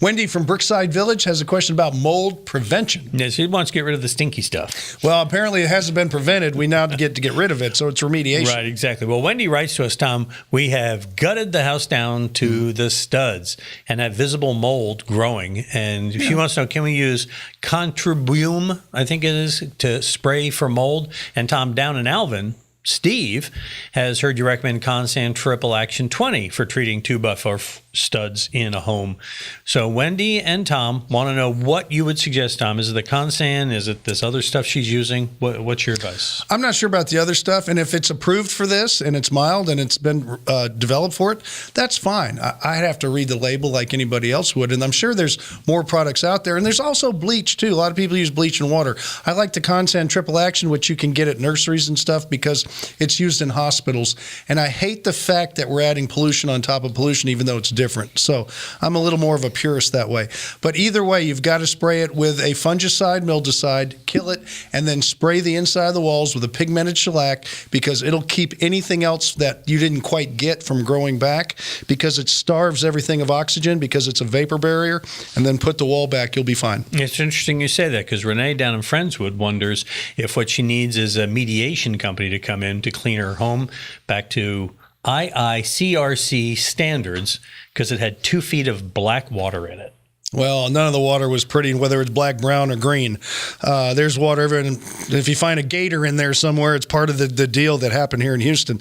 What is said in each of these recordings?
Wendy from Brookside Village has a question about mold prevention. Yes, he wants to get rid of the stinky stuff. Well, apparently it hasn't been prevented. We now get to get rid of it, so it's remediation. Right, exactly. Well, Wendy writes to us, Tom, we have gutted the house down to the studs and have visible mold growing. And she wants to know, can we use Contribuum, I think it is, to spray for mold? And Tom, down in Alvin, Steve has heard you recommend Consan Triple Action 20 for treating 2x4 studs in a home. So Wendy and Tom want to know what you would suggest, Tom. Is it the Consan? Is it this other stuff she's using? What's your advice? I'm not sure about the other stuff, and if it's approved for this and it's mild and it's been developed for it, that's fine. I'd have to read the label like anybody else would, and I'm sure there's more products out there. And there's also bleach, too. A lot of people use bleach and water. I like the Consan Triple Action, which you can get at nurseries and stuff because it's used in hospitals. And I hate the fact that we're adding pollution on top of pollution, even though it's different. So I'm a little more of a purist that way. But either way, you've got to spray it with a fungicide, mildewcide, kill it, and then spray the inside of the walls with a pigmented shellac because it'll keep anything else that you didn't quite get from growing back because it starves everything of oxygen because it's a vapor barrier, and then put the wall back, you'll be fine. It's interesting you say that because Renee down in Friendswood wonders if what she needs is a mediation company to come in to clean her home back to IICRC standards because it had 2 feet of black water in it. Well, none of the water was pretty, whether it's black, brown, or green. There's water everywhere. And if you find a gator in there somewhere, it's part of the deal that happened here in Houston.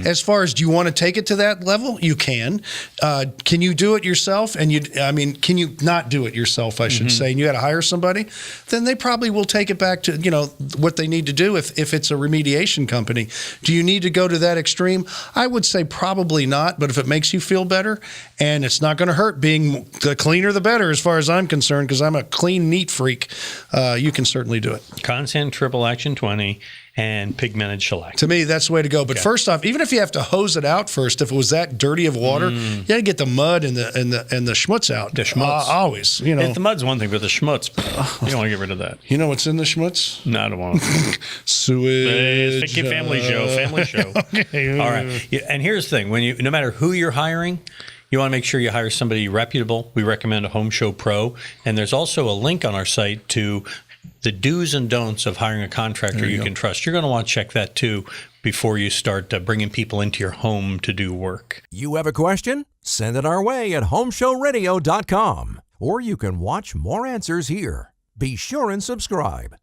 As far as do you want to take it to that level? You can. Can you do it yourself? And can you not do it yourself, I should say, and you got to hire somebody? Then they probably will take it back to, what they need to do if it's a remediation company. Do you need to go to that extreme? I would say probably not, but if it makes you feel better and it's not going to hurt, being the cleaner the better, as far as I'm concerned, because I'm a clean, neat freak, you can certainly do it. Consan Triple Action 20 and pigmented shellac. To me, that's the way to go. But first off, even if you have to hose it out first, if it was that dirty of water, you got to get the mud and the schmutz out. The schmutz. Always, If the mud's one thing, but the schmutz, you don't want to get rid of that. You know what's in the schmutz? No, I don't want to. Sewage. It's a family show. Okay. All right. Yeah, and here's the thing. No matter who you're hiring, you want to make sure you hire somebody reputable. We recommend a Home Show Pro. And there's also a link on our site to the do's and don'ts of hiring a contractor you can trust. You're going to want to check that, too, before you start bringing people into your home to do work. You have a question? Send it our way at HomeShowRadio.com. Or you can watch more answers here. Be sure and subscribe.